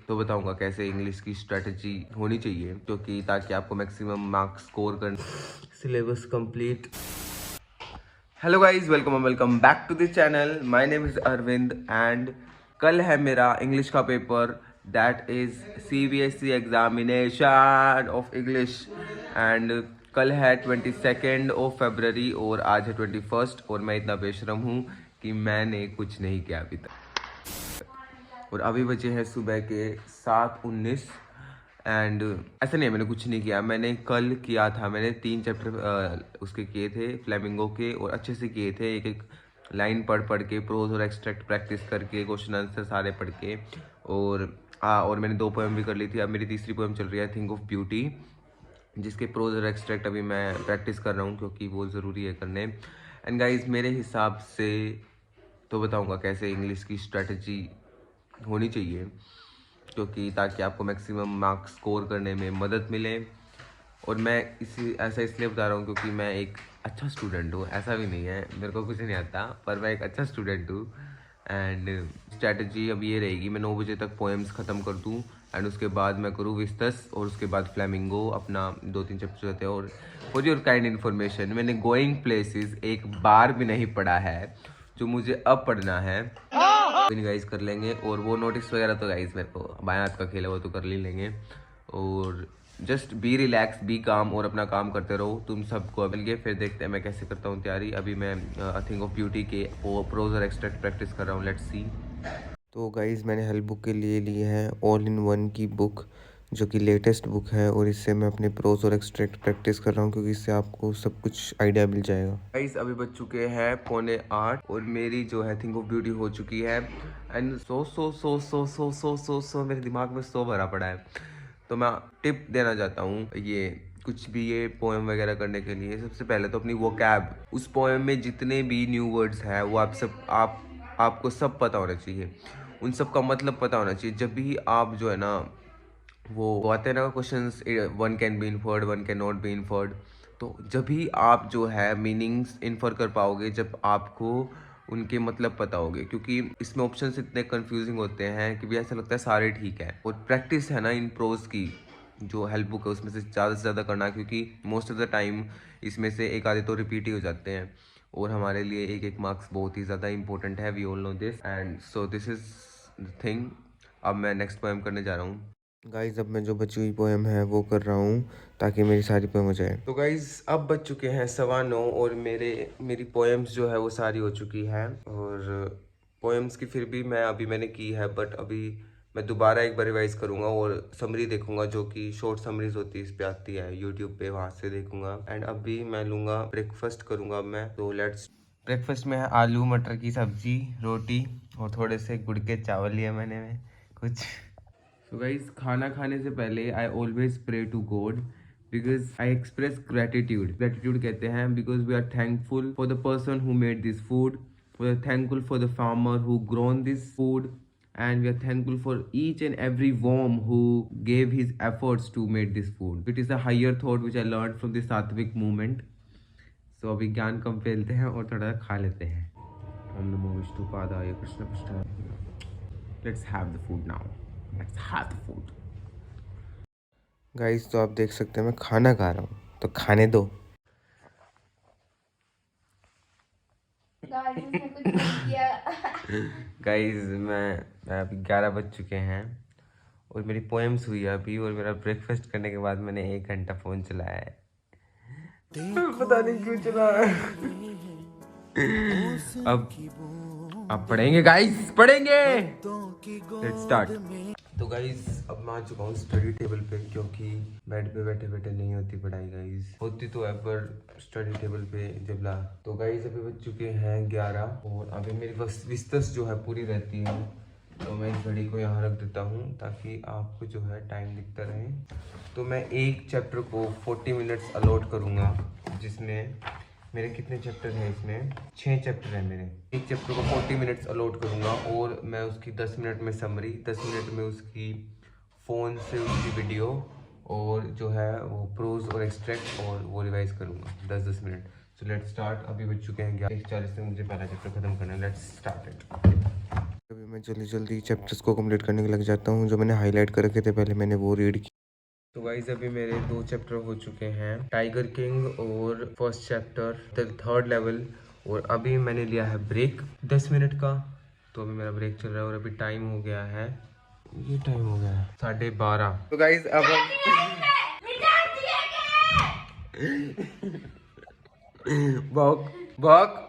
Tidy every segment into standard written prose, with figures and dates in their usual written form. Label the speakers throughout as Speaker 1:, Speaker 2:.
Speaker 1: तो बताऊंगा कैसे इंग्लिश की स्ट्रेटजी होनी चाहिए क्योंकि ताकि आपको मैक्सिमम मार्क्स स्कोर कर syllabus complete. Hello guys, welcome back to the channel. My name is Arvind and कल है मेरा इंग्लिश का paper, that is CBSE examination of English. And कल है 22 फरवरी और आज है 21 और मैं इतना बेशरम हूँ कि मैंने कुछ नहीं किया अभी तक। और अभी बचे हैं सुबह के 7:19 एंड ऐसा नहीं है मैंने कुछ नहीं किया। मैंने कल किया था, मैंने 3 चैप्टर उसके किए थे फ्लेमिंगो के और अच्छे से किए थे, एक एक लाइन पढ़ के प्रोज और एक्सट्रैक्ट प्रैक्टिस करके क्वेश्चन आंसर सारे पढ़ के। और मैंने 2 पोएम भी कर ली थी। अब मेरी तीसरी पोएम चल रही है थिंक ऑफ ब्यूटी, जिसके प्रोज और एक्सट्रैक्ट अभी मैं प्रैक्टिस कर रहा हूँ क्योंकि वो ज़रूरी है करने। एंड गाइज मेरे हिसाब से तो बताऊँगा कैसे इंग्लिश की स्ट्रेटजी होनी चाहिए क्योंकि ताकि आपको मैक्सिमम मार्क्स स्कोर करने में मदद मिले। और मैं ऐसा इसलिए बता रहा हूँ क्योंकि मैं एक अच्छा स्टूडेंट हूँ। ऐसा भी नहीं है मेरे को कुछ नहीं आता, पर मैं एक अच्छा स्टूडेंट हूँ। एंड स्ट्रैटेजी अब ये रहेगी, मैं 9 बजे तक पोएम्स ख़त्म कर दूँ एंड उसके बाद मैं करूँ विस्तस और उसके बाद फ्लेमिंगो अपना 2-3 चैप्टर रहते हैं। और फॉर योर काइंड इन्फॉर्मेशन, मैंने गोइंग प्लेसेस एक बार भी नहीं पढ़ा है, जो मुझे अब पढ़ना है गाइस कर लेंगे। और वो नोटिस वगैरह तो गाइस मेरे को बाएं हाथ का खेल है, वो तो कर ही लेंगे। और जस्ट बी रिलैक्स, बी काम और अपना काम करते रहो। तुम सबको मिल गए, फिर देखते हैं मैं कैसे करता हूँ तैयारी। अभी मैं थिंक ऑफ ब्यूटी के प्रोज और एक्सट्रैक्ट प्रैक्टिस कर रहा हूँ, लेट्स सी। तो गाइस मैंने हेल्प बुक के लिए ली है ऑल इन वन की बुक, जो कि लेटेस्ट बुक है, और इससे मैं अपने प्रोज और एक्सट्रैक्ट प्रैक्टिस कर रहा हूँ क्योंकि इससे आपको सब कुछ आइडिया मिल जाएगा। गाइस अभी बज चुके हैं 7:45 और मेरी जो है थिंक ऑफ ब्यूटी हो चुकी है। एंड सो मेरे दिमाग में सो भरा पड़ा है। तो मैं टिप देना चाहता हूँ, ये कुछ भी ये पोएम वगैरह करने के लिए सबसे पहले तो अपनी वोकैब, उस पोएम में जितने भी न्यू वर्ड्स हैं वो आपको सब पता होना चाहिए। उन सब का मतलब पता होना चाहिए। जब भी आप जो है ना वो आते हैं ना questions, one can be inferred, one can not be inferred, तो जब भी आप जो है मीनिंग्स इन्फर कर पाओगे जब आपको उनके मतलब पता होगे। क्योंकि इसमें ऑप्शंस इतने कंफ्यूजिंग होते हैं कि भी ऐसा लगता है सारे ठीक है। और प्रैक्टिस है ना इन प्रोज की, जो हेल्प बुक है उसमें से ज़्यादा करना, क्योंकि मोस्ट ऑफ द टाइम इसमें से एक आधे तो रिपीट ही हो जाते हैं और हमारे लिए एक एक मार्क्स बहुत ही ज़्यादा इंपॉर्टेंट है। We all know this and so this is the thing. अब मैं नेक्स्ट पोएम करने जा रहा हूँ गाइज। अब मैं जो बची हुई पोएम है वो कर रहा हूँ ताकि मेरी सारी पोएम हो जाए। तो गाइज अब बज चुके हैं 9:15 और मेरी पोएम्स जो है वो सारी हो चुकी है। और पोएम्स की फिर भी मैंने की है, बट अभी मैं दोबारा एक बार रिवाइज करूँगा और समरी देखूंगा, जो कि शॉर्ट समरीज होती है इस पे आती है यूट्यूब पे, वहाँ से देखूंगा। एंड अभी मैं लूँगा ब्रेकफास्ट करूँगा मैं। तो लेट्स ब्रेकफास्ट में है आलू मटर की सब्जी, रोटी और थोड़े से गुड़ के चावल लिए मैंने कुछ। सो गाइज खाना खाने से पहले I always pray to God because I express gratitude कहते हैं because we are thankful for the person who made this food, we are thankful for the farmer who grown this food, and we are thankful for each and every worm who gave his efforts to make this food. It is a higher thought which I learned from the Sattvic movement. So अभी ज्ञान कम फैलते हैं और थोड़ा खा लेते हैं। ओम नमो विष्णुपादाय कृष्ण पृष्ठाय। Let's have the food now. Let's have the food. Guys तो आप देख सकते हैं मैं खाना खा रहा हूँ, तो खाने दो। गाइस मैं अभी 11 बज चुके हैं और मेरी पोएम्स हुई अभी, और मेरा ब्रेकफास्ट करने के बाद मैंने 1 घंटा फ़ोन चलाया है। पता नहीं क्यों चला। अब पढ़ेंगे गाइस, पढ़ेंगे। Let's start. तो गाइज अब मैं आ चुका हूँ स्टडी टेबल पे, क्योंकि बेड पे बैठे बैठे नहीं होती पढ़ाई गाइज, होती तो है पर स्टडी टेबल पे जब ला। तो गाइज अभी बज चुके हैं 11 और अभी मेरी विस्तस जो है पूरी रहती है। तो मैं इस घड़ी को यहाँ रख देता हूँ ताकि आपको जो है टाइम दिखता रहे। तो मैं एक चैप्टर को 40 मिनट्स अलॉट करूँगा, जिसमें मेरे कितने चैप्टर हैं, इसमें 6 चैप्टर हैं मेरे। एक चैप्टर को 40 मिनट्स अलॉट करूँगा और मैं उसकी 10 मिनट में समरी, 10 मिनट में उसकी फ़ोन से उसकी वीडियो और जो है वो प्रोज और एक्सट्रैक्ट और वो रिवाइज करूँगा 10-10 मिनट। So let's start. अभी बज चुके हैं 11:40 से मुझे पहला चैप्टर खत्म करना है। Let's start it. अभी मैं जल्दी जल्दी चैप्टर्स को कंप्लीट करने के लग जाता हूँ। जो मैंने हाईलाइट कर रखे थे पहले मैंने वो रीड किया। तो गाइस अभी मेरे 2 चैप्टर हो चुके हैं, टाइगर किंग और फर्स्ट चैप्टर थर्ड लेवल। और अभी मैंने लिया है ब्रेक 10 मिनट का। तो अभी मेरा ब्रेक चल रहा है और अभी टाइम हो गया है, ये टाइम हो गया है 12:30। तो गाइस अब भौक भौक।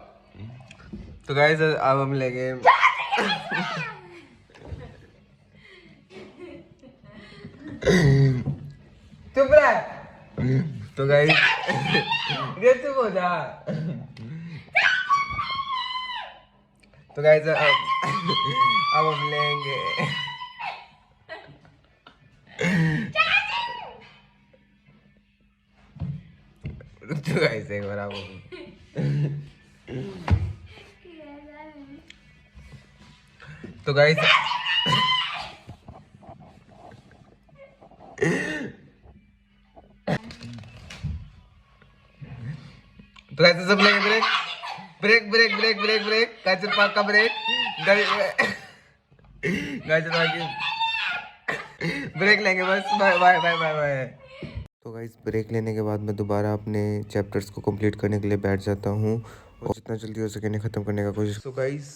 Speaker 1: तो गाइस अब हम लेंगे चुप रह। तो गाइस ये चुप हो जा। तो गाइस अब हम लेंगे तो गाइस एक बार तो गाइस तो गाइस सब लेंगे break break break break break break गाजर पाक का ब्रेक गाजर पाक की ब्रेक लेंगे बस। Bye bye bye bye bye. तो गाइस ब्रेक लेने के बाद मैं दोबारा अपने चैप्टर्स को कंप्लीट करने के लिए बैठ जाता हूँ और जितना जल्दी हो सके इन्हें ख़त्म करने का कोशिश। तो गाइस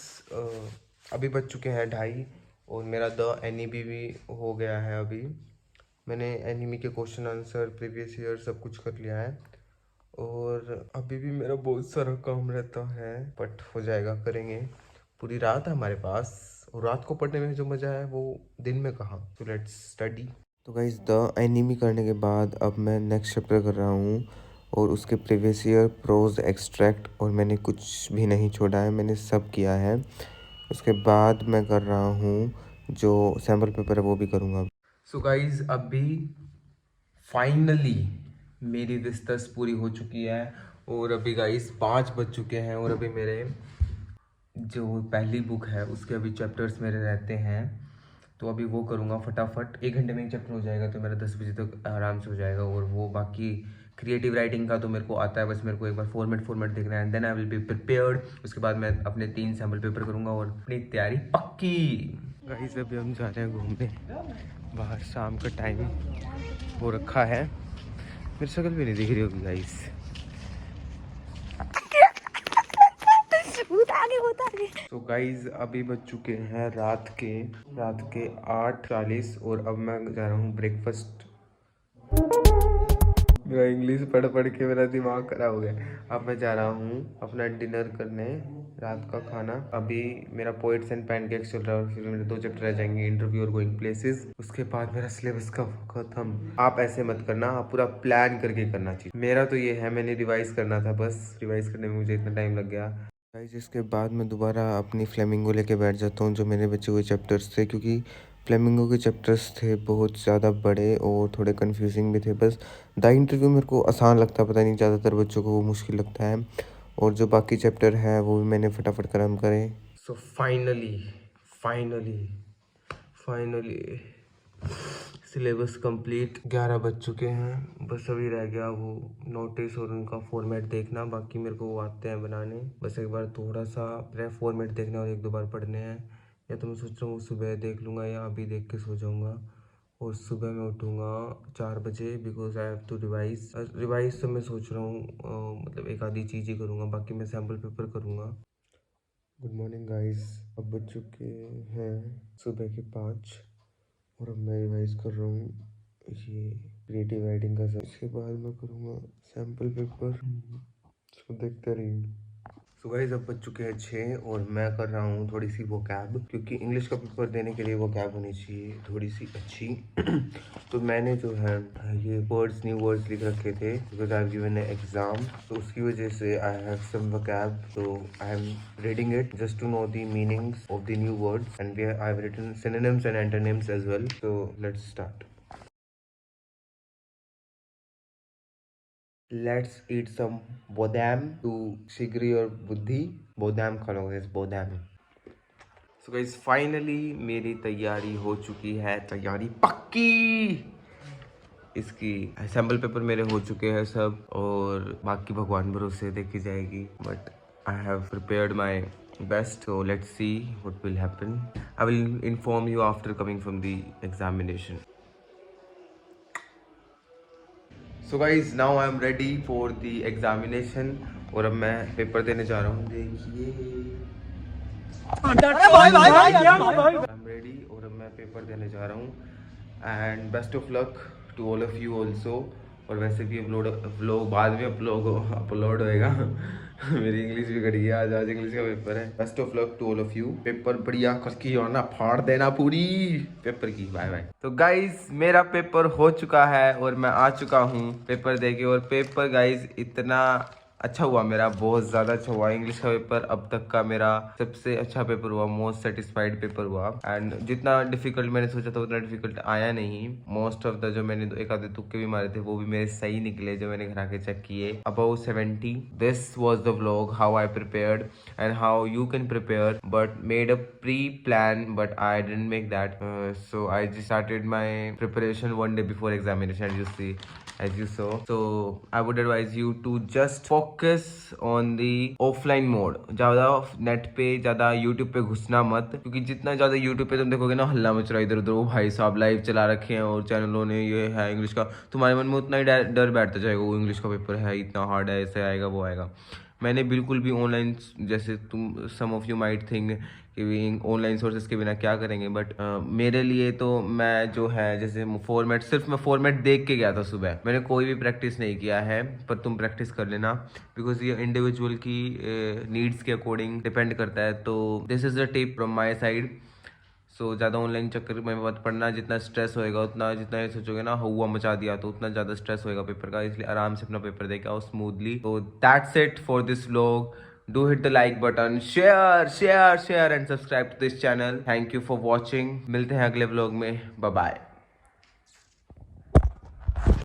Speaker 1: अभी बज चुके हैं 2:30 और मेरा द एनीबी भी हो गया है। अभी मैंने एनीमी के क्वेश्चन आंसर प्रीवियस ईयर सब कुछ कर लिया है और अभी भी मेरा बहुत सारा काम रहता है, बट हो जाएगा, करेंगे। पूरी रात है हमारे पास और रात को पढ़ने में जो मज़ा है वो दिन में कहाँ। तो लेट्स स्टडी। तो गाइस द एनीमी करने के बाद अब मैं नेक्स्ट चैप्टर कर रहा हूँ और उसके प्रीवियस ईयर प्रोज एक्सट्रैक्ट और मैंने कुछ भी नहीं छोड़ा है, मैंने सब किया है। उसके बाद मैं कर रहा हूँ जो सैम्पल पेपर है वो भी करूँगा। सो गाइस अभी फाइनली मेरी रिसर्च पूरी हो चुकी है और अभी गाइस 5 बज चुके हैं और अभी मेरे जो पहली बुक है उसके अभी चैप्टर्स मेरे रहते हैं। तो अभी वो करूँगा फटाफट, 1 घंटे में एक चैप्टर हो जाएगा तो मेरा 10 बजे तक आराम से हो जाएगा। और वो बाकी क्रिएटिव राइटिंग का तो मेरे को आता है, बस मेरे को एक बार फॉर्मेट देखना है, then I will be prepared. उसके बाद मैं अपने 3 सैम्पल पेपर करूँगा और अपनी तैयारी पक्की। गाइस अभी हम जा रहे हैं घूमने बाहर, शाम का टाइम हो रखा है। मेरी शक्ल भी नहीं दिख रही होगी गाइस। तो गाइज अभी बज चुके हैं रात के 8:40 और अब मैं जा रहा हूँ ब्रेकफास्ट। मेरा इंग्लिश पढ़ के मेरा दिमाग खराब हो गया। अब मैं जा रहा हूँ अपना डिनर करने, रात का खाना। अभी मेरा पोएट्स एंड पैनकेक्स चल रहा है, फिर मेरे 2 चैप्टर रह जाएंगे, इंटरव्यू और गोइंग प्लेसेस। उसके बाद मेरा सिलेबस का खत्म। आप ऐसे मत करना, आप पूरा प्लान करके करना चाहिए। मेरा तो ये है, मैंने रिवाइज करना था, बस रिवाइज करने में मुझे इतना टाइम लग गया। गाइस इसके बाद मैं दोबारा अपनी फ्लेमिंगो लेके बैठ जाता हूँ, जो मेरे बचे हुए चैप्टर्स थे, क्योंकि फ्लेमिंगो के चैप्टर्स थे बहुत ज़्यादा बड़े और थोड़े कंफ्यूजिंग भी थे। बस द इंटरव्यू मेरे को आसान लगता, पता नहीं ज़्यादातर बच्चों को वो मुश्किल लगता है। और जो बाकी चैप्टर है वो भी मैंने फटाफट खत्म करे। सो फाइनली सिलेबस कंप्लीट, 11 बज चुके हैं। बस अभी रह गया वो नोटिस और उनका फॉर्मेट देखना, बाकी मेरे को वो आते हैं बनाने। बस एक बार थोड़ा सा फॉर्मेट देखना और 1-2 बार पढ़ने हैं। या तो मैं सोच रहा हूँ सुबह देख लूँगा या अभी देख के सो जाऊँगा। और सुबह मैं उठूँगा 4 बजे, because I have to revise. तो मैं सोच रहा हूँ मतलब एक आधी चीज़ ही करूँगा, बाकी मैं सैम्पल पेपर करूँगा। गुड मॉर्निंग गाइस, अब बज चुके हैं सुबह के 5 और अब मैं रिवाइज कर रहा हूँ ये क्रिएटिव राइटिंग का। इसके बाद मैं करूँगा सैम्पल पेपर। इसको देखते रहिए। सो गाइस अब बज चुके हैं 6 और मैं कर रहा हूँ थोड़ी सी वोकैब, क्योंकि इंग्लिश का पेपर देने के लिए वोकैब होनी चाहिए थोड़ी सी अच्छी। तो मैंने जो है ये न्यू वर्ड्स लिख रखे थे, because I have given exam. तो उसकी वजह से आई हैव सम वोकैब, तो I am reading it just to know the meanings of the new words and I have written synonyms and antonyms as well. So let's start. Let's eat some bodam to शिगरी और बुद्धि। बोदाम खा लो guys, बोदाम। So guys finally मेरी तैयारी हो चुकी है, तैयारी पक्की। इसकी सैम्पल पेपर मेरे हो चुके हैं सब और बाकी भगवान भरोसे देखी जाएगी, but I have prepared my best. So let's see what will happen. I will inform you after coming from the examination. So guys, now I am ready for the examination. और अब मैं पेपर देने जा रहा हूँ. देखिए I am ready और अब मैं पेपर देने जा रहा हूँ. And best of luck to all of you also. और वैसे भी व्लॉग बाद में अपलोड होएगा. मेरी इंग्लिश भी घटी है. आज इंग्लिश का पेपर है. Best of luck to all of you. Paper बढ़िया करके और ना फाड़ देना पूरी पेपर की. Bye bye. तो गाइज मेरा पेपर हो चुका है और मैं आ चुका हूँ पेपर देके. और पेपर गाइज इतना अच्छा हुआ मेरा, बहुत ज़्यादा अच्छा हुआ. इंग्लिश का पेपर अब तक का मेरा सबसे अच्छा पेपर हुआ. मोस्ट सेटिस्फाइड पेपर हुआ. एंड जितना डिफिकल्ट मैंने सोचा था उतना डिफिकल्ट आया नहीं. मोस्ट ऑफ द जो मैंने एक आधे तुक्के भी मारे थे वो भी मेरे सही निकले जो मैंने घर आके चेक किए. About 70. This was the vlog how I prepared and how you can prepare but made a pre plan but I didn't make that. So I just started my preparation one day before examination, as you saw. So I would advise you to just focus on the offline mode. ज़्यादा net पे, ज़्यादा YouTube पे घुसना मत, क्योंकि जितना ज़्यादा YouTube पे तुम देखोगे ना हल्ला मच रहा है इधर उधर, वो भाई साहब लाइव चला रखे हैं और चैनलों ने ये है इंग्लिश का, तुम्हारे मन में उतना ही डर बैठता जाएगा. वो इंग्लिश का पेपर है, इतना हार्ड है, ऐसे आएगा वो आएगा. मैंने बिल्कुल भी ऑनलाइन, जैसे तुम सम ऑफ यू माइट थिंक कि ऑनलाइन सोर्सेज के बिना क्या करेंगे, बट मेरे लिए तो मैं जो है जैसे फॉर्मेट, सिर्फ मैं फॉर्मेट देख के गया था सुबह. मैंने कोई भी प्रैक्टिस नहीं किया है, पर तुम प्रैक्टिस कर लेना बिकॉज ये इंडिविजुअल की नीड्स के अकॉर्डिंग डिपेंड करता है. तो this is the tip from my side. So ज़्यादा ऑनलाइन चक्कर में मत पढ़ना. जितना स्ट्रेस होएगा उतना, जितना ये सोचोगे ना हुआ मचा दिया, तो उतना ज़्यादा स्ट्रेस होएगा पेपर का. इसलिए आराम से अपना पेपर दे के आओ स्मूथली. तो that's it for this vlog. Do hit the like button, share and subscribe to this channel. Thank you for watching. मिलते हैं अगले व्लॉग में. Bye bye.